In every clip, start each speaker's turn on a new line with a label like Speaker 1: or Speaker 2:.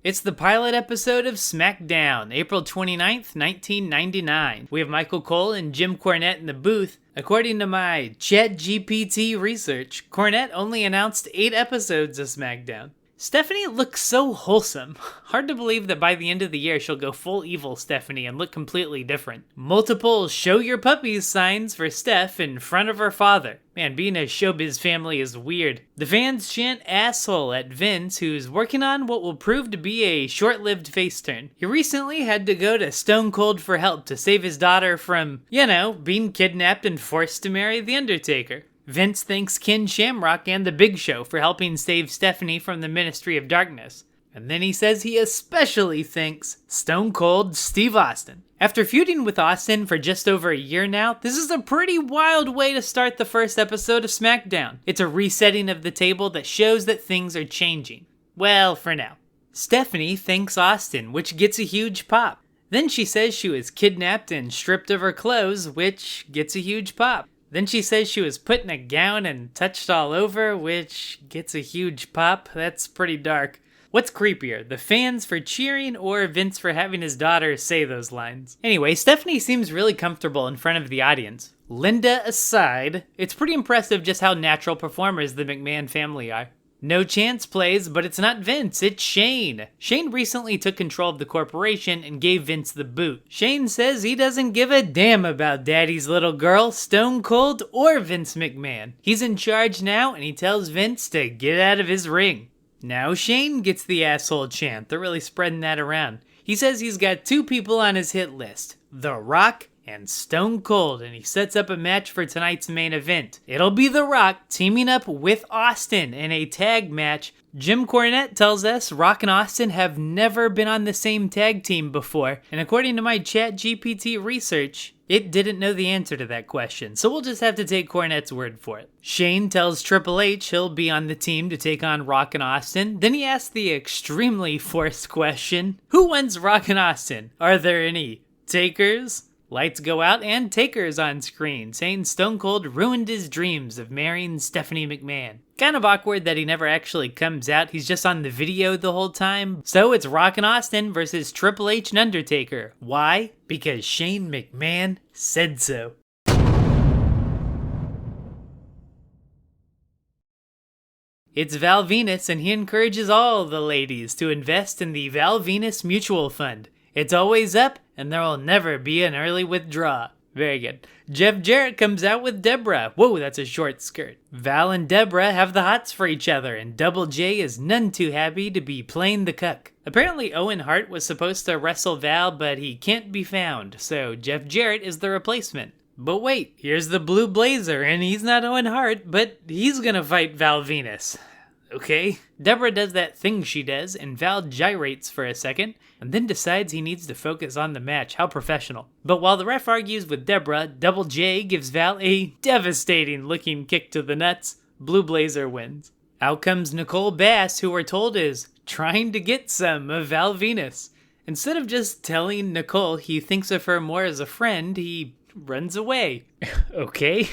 Speaker 1: It's the pilot episode of Smackdown, April 29th, 1999. We have Michael Cole and Jim Cornette in the booth. According to my ChatGPT research, Cornette only announced 8 episodes of Smackdown. Stephanie looks so wholesome. Hard to believe that by the end of the year she'll go full evil Stephanie and look completely different. Multiple show your puppies signs for Steph in front of her father. Man, being a showbiz family is weird. The fans chant asshole at Vince, who's working on what will prove to be a short-lived face turn. He recently had to go to Stone Cold for help to save his daughter from, being kidnapped and forced to marry the Undertaker. Vince thanks Ken Shamrock and The Big Show for helping save Stephanie from the Ministry of Darkness. And then he says he especially thanks Stone Cold Steve Austin. After feuding with Austin for just over a year now, this is a pretty wild way to start the first episode of SmackDown. It's a resetting of the table that shows that things are changing. Well, for now. Stephanie thanks Austin, which gets a huge pop. Then she says she was kidnapped and stripped of her clothes, which gets a huge pop. Then she says she was put in a gown and touched all over, which gets a huge pop. That's pretty dark. What's creepier, the fans for cheering or Vince for having his daughter say those lines? Anyway, Stephanie seems really comfortable in front of the audience. Linda aside, it's pretty impressive just how natural performers the McMahon family are. No Chance plays, but it's not Vince, it's Shane. Shane recently took control of the corporation and gave Vince the boot. Shane says he doesn't give a damn about Daddy's little girl, Stone Cold, or Vince McMahon. He's in charge now, and he tells Vince to get out of his ring. Now Shane gets the asshole chant. They're really spreading that around. He says he's got 2 people on his hit list, The Rock and Stone Cold, and he sets up a match for tonight's main event. It'll be The Rock teaming up with Austin in a tag match. Jim Cornette tells us Rock and Austin have never been on the same tag team before, and according to my ChatGPT research, it didn't know the answer to that question, so we'll just have to take Cornette's word for it. Shane tells Triple H he'll be on the team to take on Rock and Austin. Then he asks the extremely forced question, who wins Rock and Austin? Are there any takers? Lights go out and Taker's on screen, saying Stone Cold ruined his dreams of marrying Stephanie McMahon. Kind of awkward that he never actually comes out, he's just on the video the whole time. So it's Rock and Austin versus Triple H and Undertaker. Why? Because Shane McMahon said so. It's Val Venis, and he encourages all the ladies to invest in the Val Venis Mutual Fund. It's always up, and there will never be an early withdrawal. Very good. Jeff Jarrett comes out with Deborah. Whoa, that's a short skirt. Val and Deborah have the hots for each other, and Double J is none too happy to be playing the cuck. Apparently Owen Hart was supposed to wrestle Val, but he can't be found, so Jeff Jarrett is the replacement. But wait, here's the Blue Blazer, and he's not Owen Hart, but he's gonna fight Val Venis. Okay. Deborah does that thing she does, and Val gyrates for a second, and then decides he needs to focus on the match. How professional. But while the ref argues with Deborah, Double J gives Val a devastating looking kick to the nuts. Blue Blazer wins. Out comes Nicole Bass, who we're told is trying to get some of Val Venis. Instead of just telling Nicole he thinks of her more as a friend, he runs away. Okay.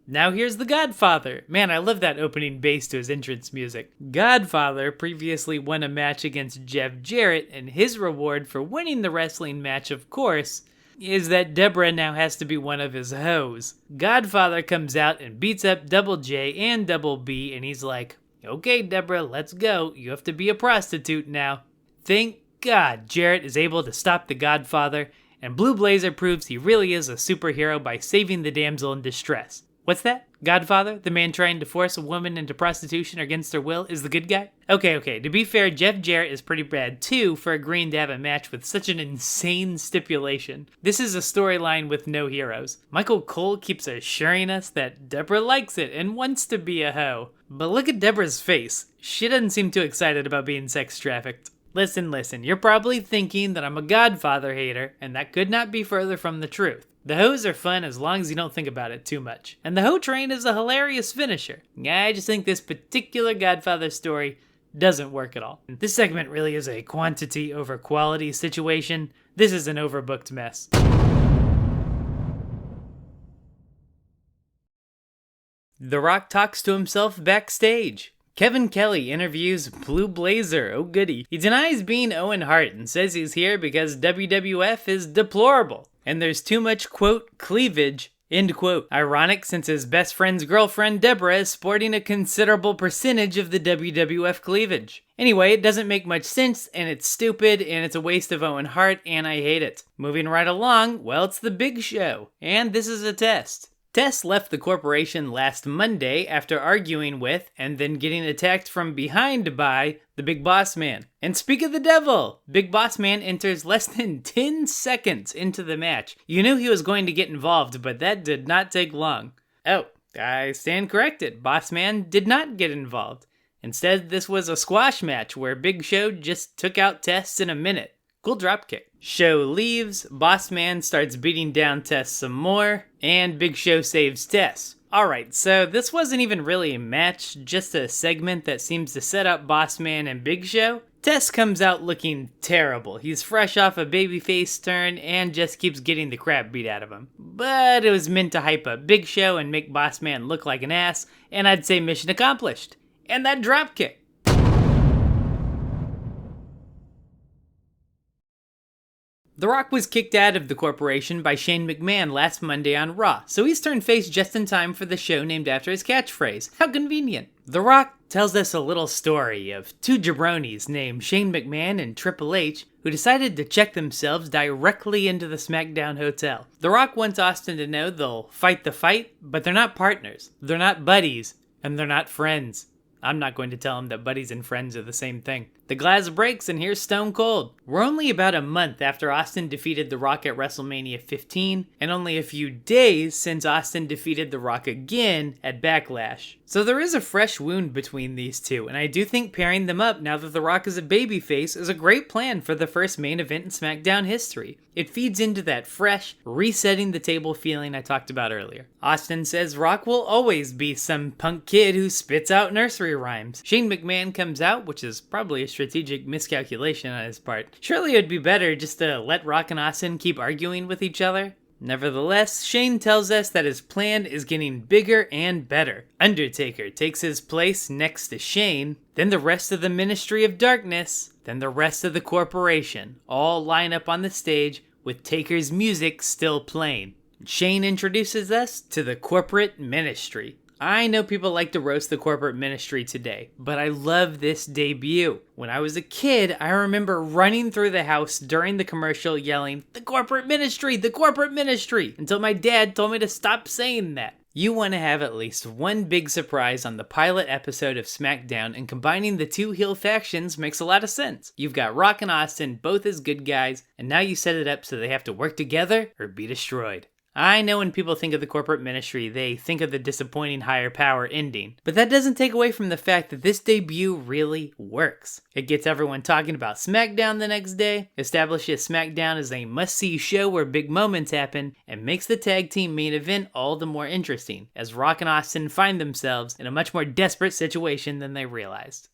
Speaker 1: Now here's the Godfather. Man, I love that opening bass to his entrance music. Godfather previously won a match against Jeff Jarrett, and his reward for winning the wrestling match, of course, is that Deborah now has to be one of his hoes. Godfather comes out and beats up Double J and Double B, and he's like, okay, Deborah, let's go. You have to be a prostitute now. Thank God Jarrett is able to stop the Godfather, and Blue Blazer proves he really is a superhero by saving the damsel in distress. What's that? Godfather, the man trying to force a woman into prostitution against her will, is the good guy? Okay, to be fair, Jeff Jarrett is pretty bad too for agreeing to have a match with such an insane stipulation. This is a storyline with no heroes. Michael Cole keeps assuring us that Deborah likes it and wants to be a hoe. But look at Deborah's face. She doesn't seem too excited about being sex trafficked. Listen, you're probably thinking that I'm a Godfather hater, and that could not be further from the truth. The hoes are fun as long as you don't think about it too much. And the hoe train is a hilarious finisher. I just think this particular Godfather story doesn't work at all. This segment really is a quantity over quality situation. This is an overbooked mess. The Rock talks to himself backstage. Kevin Kelly interviews Blue Blazer, oh goody. He denies being Owen Hart and says he's here because WWF is deplorable. And there's too much, quote, cleavage, end quote. Ironic since his best friend's girlfriend, Deborah, is sporting a considerable percentage of the WWF cleavage. Anyway, it doesn't make much sense, and it's stupid, and it's a waste of Owen Hart, and I hate it. Moving right along, well, it's the Big Show, and this is a test. Test left the corporation last Monday after arguing with and then getting attacked from behind by the Big Boss Man. And speak of the devil, Big Boss Man enters less than 10 seconds into the match. You knew he was going to get involved, but that did not take long. Oh, I stand corrected. Boss Man did not get involved. Instead, this was a squash match where Big Show just took out Test in a minute. Cool dropkick. Show leaves, Boss Man starts beating down Tess some more, and Big Show saves Tess. Alright, so this wasn't even really a match, just a segment that seems to set up Boss Man and Big Show. Tess comes out looking terrible. He's fresh off a babyface turn and just keeps getting the crap beat out of him. But it was meant to hype up Big Show and make Boss Man look like an ass, and I'd say mission accomplished. And that dropkick. The Rock was kicked out of the corporation by Shane McMahon last Monday on Raw, so he's turned face just in time for the show named after his catchphrase. How convenient. The Rock tells us a little story of two jabronis named Shane McMahon and Triple H who decided to check themselves directly into the Smackdown hotel. The Rock wants Austin to know they'll fight the fight, but they're not partners, they're not buddies, and they're not friends. I'm not going to tell him that buddies and friends are the same thing. The glass breaks and here's Stone Cold. We're only about a month after Austin defeated The Rock at WrestleMania 15, and only a few days since Austin defeated The Rock again at Backlash. So there is a fresh wound between these two, and I do think pairing them up now that The Rock is a babyface is a great plan for the first main event in SmackDown history. It feeds into that fresh, resetting the table feeling I talked about earlier. Austin says Rock will always be some punk kid who spits out nursery rhymes. Shane McMahon comes out, which is probably a strategic miscalculation on his part. Surely it'd be better just to let Rock and Austin keep arguing with each other. Nevertheless, Shane tells us that his plan is getting bigger and better. Undertaker takes his place next to Shane, then the rest of the Ministry of Darkness, then the rest of the corporation, all line up on the stage with Taker's music still playing. Shane introduces us to the corporate ministry. I know people like to roast the corporate ministry today, but I love this debut. When I was a kid, I remember running through the house during the commercial yelling, "The corporate ministry, the corporate ministry," until my dad told me to stop saying that. You want to have at least one big surprise on the pilot episode of SmackDown, and combining the two heel factions makes a lot of sense. You've got Rock and Austin both as good guys, and now you set it up so they have to work together or be destroyed. I know when people think of the corporate ministry, they think of the disappointing higher power ending, but that doesn't take away from the fact that this debut really works. It gets everyone talking about SmackDown the next day, establishes SmackDown as a must-see show where big moments happen, and makes the tag team main event all the more interesting, as Rock and Austin find themselves in a much more desperate situation than they realized.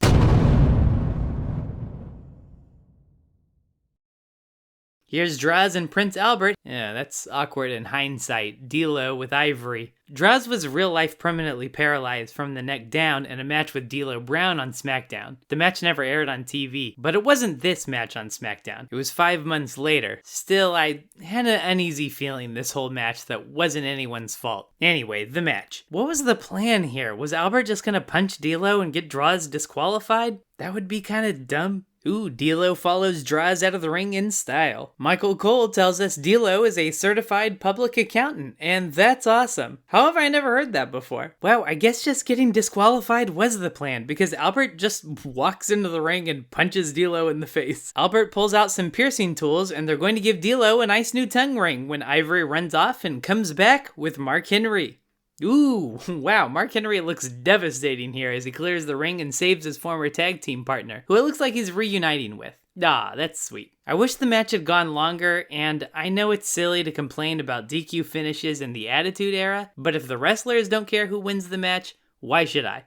Speaker 1: Here's Draws and Prince Albert. Yeah, that's awkward in hindsight. D'Lo with Ivory. Draws was real life permanently paralyzed from the neck down in a match with D'Lo Brown on SmackDown. The match never aired on TV, but it wasn't this match on SmackDown. It was 5 months later. Still, I had an uneasy feeling this whole match that wasn't anyone's fault. Anyway, the match. What was the plan here? Was Albert just gonna punch D'Lo and get Draws disqualified? That would be kinda dumb. Ooh, D'Lo follows Draws out of the ring in style. Michael Cole tells us D'Lo is a certified public accountant, and that's awesome. However, I never heard that before. Wow, I guess just getting disqualified was the plan, because Albert just walks into the ring and punches D'Lo in the face. Albert pulls out some piercing tools, and they're going to give D'Lo a nice new tongue ring when Ivory runs off and comes back with Mark Henry. Ooh, wow, Mark Henry looks devastating here as he clears the ring and saves his former tag team partner, who it looks like he's reuniting with. Ah, that's sweet. I wish the match had gone longer, and I know it's silly to complain about DQ finishes in the Attitude Era, but if the wrestlers don't care who wins the match, why should I?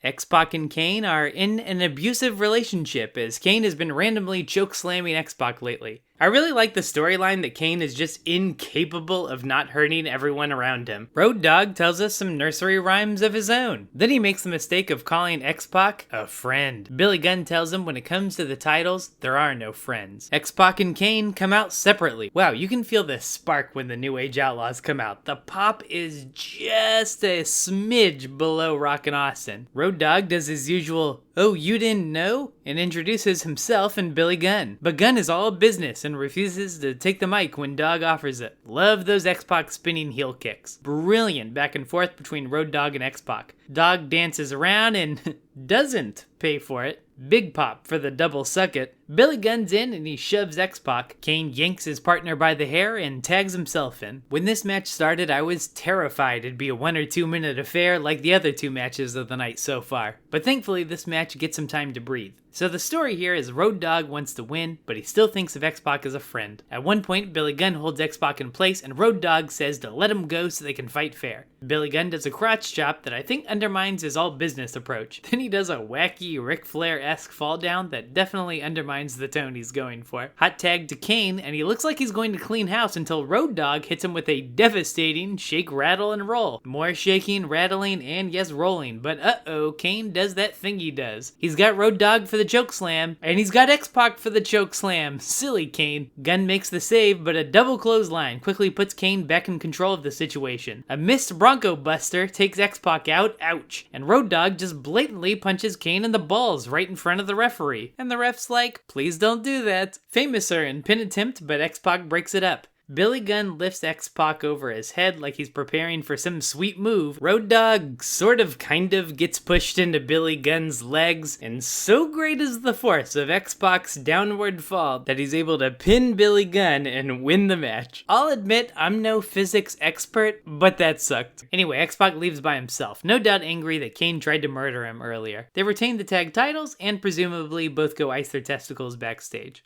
Speaker 1: X-Pac and Kane are in an abusive relationship as Kane has been randomly choke slamming X-Pac lately. I really like the storyline that Kane is just incapable of not hurting everyone around him. Road Dogg tells us some nursery rhymes of his own. Then he makes the mistake of calling X-Pac a friend. Billy Gunn tells him when it comes to the titles, there are no friends. X-Pac and Kane come out separately. Wow, you can feel the spark when the New Age Outlaws come out. The pop is just a smidge below Rockin' Austin. Road Dogg does his usual, "Oh, you didn't know?" and introduces himself and Billy Gunn. But Gunn is all business and refuses to take the mic when Dogg offers it. Love those X-Pac spinning heel kicks. Brilliant back and forth between Road Dogg and X-Pac. Dogg dances around and doesn't pay for it. Big pop for the double suck it. Billy Gunn's in and he shoves X-Pac. Kane yanks his partner by the hair and tags himself in. When this match started, I was terrified it'd be a 1 or 2 minute affair like the other 2 matches of the night so far. But thankfully this match gets some time to breathe. So the story here is Road Dogg wants to win, but he still thinks of X-Pac as a friend. At one point, Billy Gunn holds X-Pac in place and Road Dogg says to let him go so they can fight fair. Billy Gunn does a crotch chop that I think undermines his all business approach. Then he does a wacky Ric Flair-esque fall down that definitely undermines the tone he's going for. Hot tag to Kane, and he looks like he's going to clean house until Road Dogg hits him with a devastating shake, rattle, and roll. More shaking, rattling, and yes, rolling. But uh-oh, Kane does that thing he does. He's got Road Dogg for the choke slam, and he's got X-Pac for the choke slam. Silly Kane. Gunn makes the save, but a double clothesline quickly puts Kane back in control of the situation. A missed Bronco Buster takes X-Pac out, ouch. And Road Dogg just blatantly punches Kane in the balls right in front of the referee. And the ref's like, please don't do that. Famouser in pin attempt, but X-Pac breaks it up. Billy Gunn lifts X-Pac over his head like he's preparing for some sweet move. Road Dogg sort of kind of gets pushed into Billy Gunn's legs, and so great is the force of X-Pac's downward fall that he's able to pin Billy Gunn and win the match. I'll admit I'm no physics expert, but that sucked. Anyway, X-Pac leaves by himself, no doubt angry that Kane tried to murder him earlier. They retain the tag titles and presumably both go ice their testicles backstage.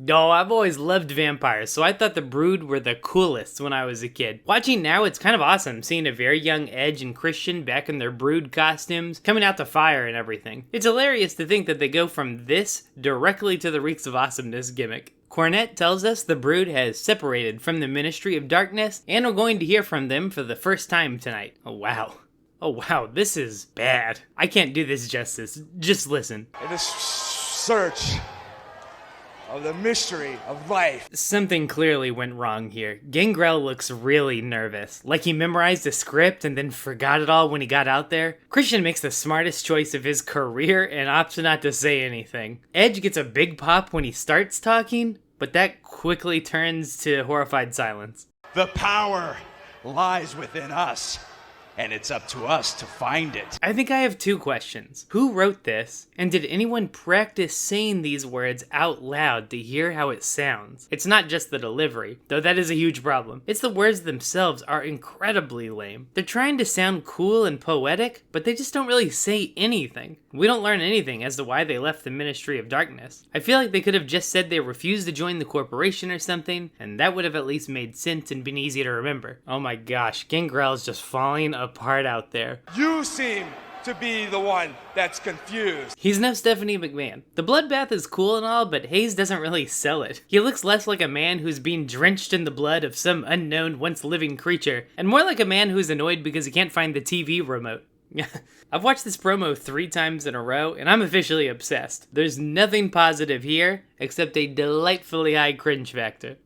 Speaker 1: Oh, I've always loved vampires, so I thought the Brood were the coolest when I was a kid. Watching now, it's kind of awesome seeing a very young Edge and Christian back in their Brood costumes, coming out to fire and everything. It's hilarious to think that they go from this directly to the Reeks of Awesomeness gimmick. Cornette tells us the Brood has separated from the Ministry of Darkness, and we're going to hear from them for the first time tonight. Oh wow. Oh wow, this is bad. I can't do this justice. Just listen.
Speaker 2: In this search of the mystery of life.
Speaker 1: Something clearly went wrong here. Gangrel looks really nervous, like he memorized a script and then forgot it all when he got out there. Christian makes the smartest choice of his career and opts not to say anything. Edge gets a big pop when he starts talking, but that quickly turns to horrified silence.
Speaker 2: The power lies within us, and it's up to us to find it.
Speaker 1: I think I have 2 questions. Who wrote this? And did anyone practice saying these words out loud to hear how it sounds? It's not just the delivery, though that is a huge problem. It's the words themselves are incredibly lame. They're trying to sound cool and poetic, but they just don't really say anything. We don't learn anything as to why they left the Ministry of Darkness. I feel like they could have just said they refused to join the corporation or something, and that would have at least made sense and been easy to remember. Oh my gosh, Gangrel's just falling apart out there.
Speaker 2: You seem to be the one that's confused.
Speaker 1: He's no Stephanie McMahon. The bloodbath is cool and all, but Hayes doesn't really sell it. He looks less like a man who's being drenched in the blood of some unknown once living creature, and more like a man who's annoyed because he can't find the TV remote. I've watched this promo 3 times in a row, and I'm officially obsessed. There's nothing positive here, except a delightfully high cringe factor.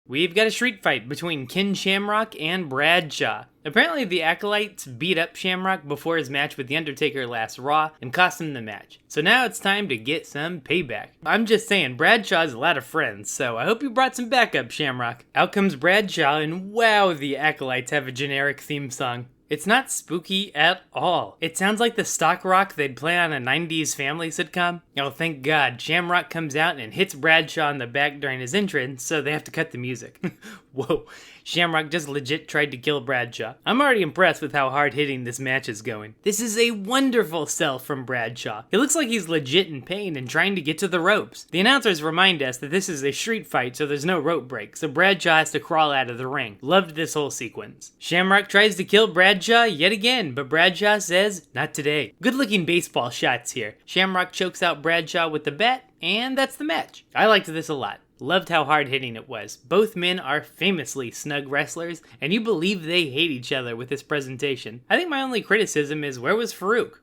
Speaker 1: We've got a street fight between Ken Shamrock and Bradshaw. Apparently the Acolytes beat up Shamrock before his match with The Undertaker last Raw and cost him the match. So now it's time to get some payback. I'm just saying, Bradshaw's a lot of friends, so I hope you brought some backup, Shamrock. Out comes Bradshaw, and wow, the Acolytes have a generic theme song. It's not spooky at all. It sounds like the stock rock they'd play on a 90s family sitcom. Oh, thank God. Shamrock comes out and hits Bradshaw in the back during his entrance, so they have to cut the music. Whoa. Shamrock just legit tried to kill Bradshaw. I'm already impressed with how hard-hitting this match is going. This is a wonderful sell from Bradshaw. He looks like he's legit in pain and trying to get to the ropes. The announcers remind us that this is a street fight, so there's no rope break, so Bradshaw has to crawl out of the ring. Loved this whole sequence. Shamrock tries to kill Bradshaw yet again, but Bradshaw says, not today. Good-looking baseball shots here. Shamrock chokes out Bradshaw with the bat, and that's the match. I liked this a lot. Loved how hard-hitting it was. Both men are famously snug wrestlers, and you believe they hate each other with this presentation. I think my only criticism is, where was Farouk?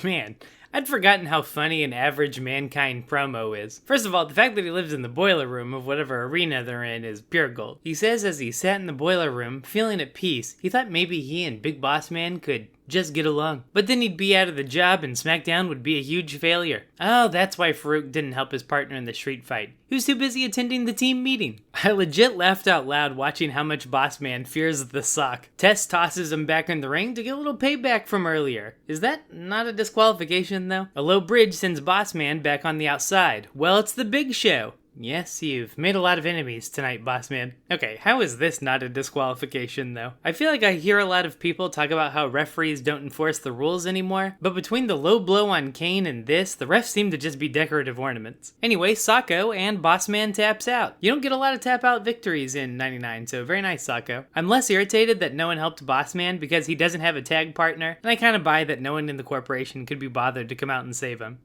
Speaker 1: Man, I'd forgotten how funny an average Mankind promo is. First of all, the fact that he lives in the boiler room of whatever arena they're in is pure gold. He says as he sat in the boiler room, feeling at peace, he thought maybe he and Big Boss Man could just get along. But then he'd be out of the job and Smackdown would be a huge failure. Oh, that's why Farouk didn't help his partner in the street fight. He was too busy attending the team meeting. I legit laughed out loud watching how much Boss Man fears the sock. Tess tosses him back in the ring to get a little payback from earlier. Is that not a disqualification though? A low bridge sends Boss Man back on the outside. Well, it's the Big Show. Yes, you've made a lot of enemies tonight, Boss Man. Okay, how is this not a disqualification, though? I feel like I hear a lot of people talk about how referees don't enforce the rules anymore, but between the low blow on Kane and this, the refs seem to just be decorative ornaments. Anyway, Socko and Boss Man taps out. You don't get a lot of tap-out victories in 99, so very nice, Socko. I'm less irritated that no one helped Boss Man because he doesn't have a tag partner, and I kind of buy that no one in the corporation could be bothered to come out and save him.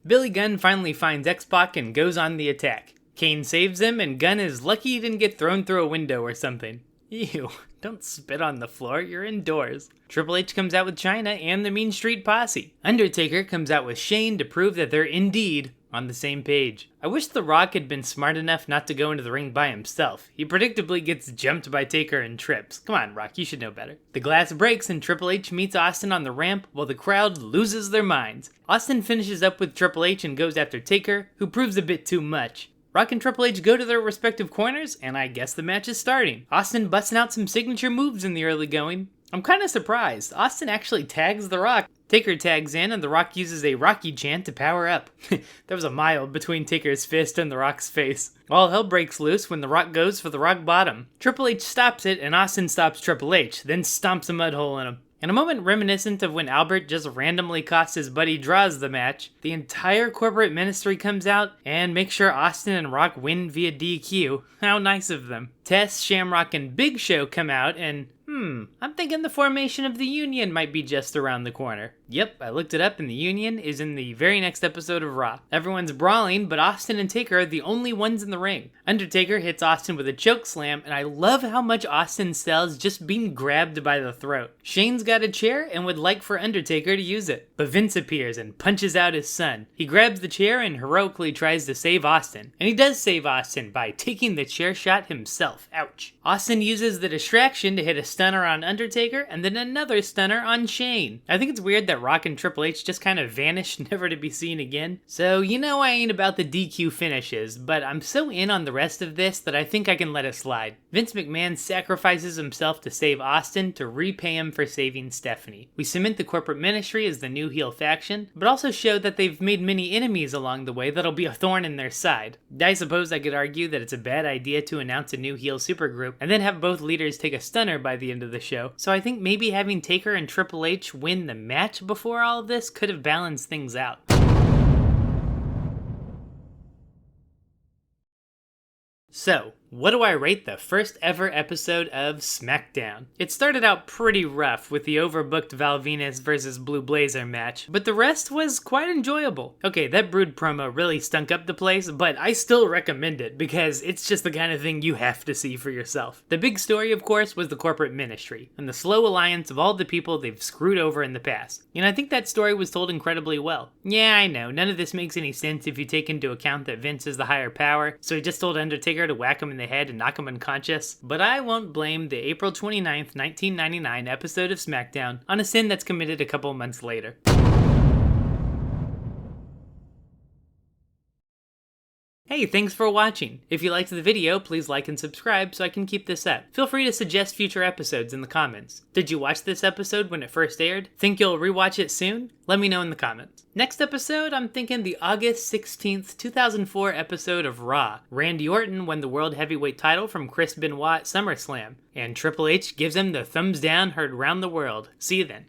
Speaker 1: Billy Gunn finally finds X-Pac and goes on the attack. Kane saves him, and Gunn is lucky he didn't get thrown through a window or something. Ew, don't spit on the floor, you're indoors. Triple H comes out with Chyna and the Mean Street Posse. Undertaker comes out with Shane to prove that they're indeed on the same page. I wish The Rock had been smart enough not to go into the ring by himself. He predictably gets jumped by Taker and trips. Come on, Rock, you should know better. The glass breaks and Triple H meets Austin on the ramp while the crowd loses their minds. Austin finishes up with Triple H and goes after Taker, who proves a bit too much. Rock and Triple H go to their respective corners, and I guess the match is starting. Austin busting out some signature moves in the early going. I'm kind of surprised. Austin actually tags The Rock. Taker tags in, and The Rock uses a Rocky chant to power up. There was a mile between Taker's fist and The Rock's face. All hell breaks loose when The Rock goes for the rock bottom. Triple H stops it, and Austin stops Triple H, then stomps a mud hole in him. In a moment reminiscent of when Albert just randomly costs his buddy Draws the match, the entire corporate ministry comes out and makes sure Austin and Rock win via DQ. How nice of them. Tess, Shamrock, and Big Show come out and I'm thinking the formation of the Union might be just around the corner. Yep, I looked it up and the Union is in the very next episode of Raw. Everyone's brawling, but Austin and Taker are the only ones in the ring. Undertaker hits Austin with a choke slam, and I love how much Austin sells just being grabbed by the throat. Shane's got a chair and would like for Undertaker to use it, but Vince appears and punches out his son. He grabs the chair and heroically tries to save Austin, and he does save Austin by taking the chair shot himself. Ouch. Austin uses the distraction to hit a stunner on Undertaker and then another stunner on Shane. I think it's weird that Rock and Triple H just kind of vanished, never to be seen again. So you know I ain't about the DQ finishes, but I'm so in on the rest of this that I think I can let it slide. Vince McMahon sacrifices himself to save Austin to repay him for saving Stephanie. We cement the corporate ministry as the new heel faction, but also show that they've made many enemies along the way that'll be a thorn in their side. I suppose I could argue that it's a bad idea to announce a new heel supergroup and then have both leaders take a stunner by the end of the show, so I think maybe having Taker and Triple H win the match before all of this could have balanced things out. So, what do I rate the first ever episode of Smackdown? It started out pretty rough with the overbooked Venis versus Blue Blazer match, but the rest was quite enjoyable. Okay, that Brood promo really stunk up the place, but I still recommend it because it's just the kind of thing you have to see for yourself. The big story, of course, was the corporate ministry and the slow alliance of all the people they've screwed over in the past. And I think that story was told incredibly well. Yeah, I know, none of this makes any sense if you take into account that Vince is the higher power, so he just told Undertaker to whack him in the head and knock him unconscious, but I won't blame the April 29th, 1999 episode of Smackdown on a sin that's committed a couple months later. Hey, thanks for watching. If you liked the video, please like and subscribe so I can keep this up. Feel free to suggest future episodes in the comments. Did you watch this episode when it first aired? Think you'll rewatch it soon? Let me know in the comments. Next episode, I'm thinking the August 16th, 2004 episode of Raw. Randy Orton won the World Heavyweight title from Chris Benoit at SummerSlam, and Triple H gives him the thumbs down heard round the world. See you then.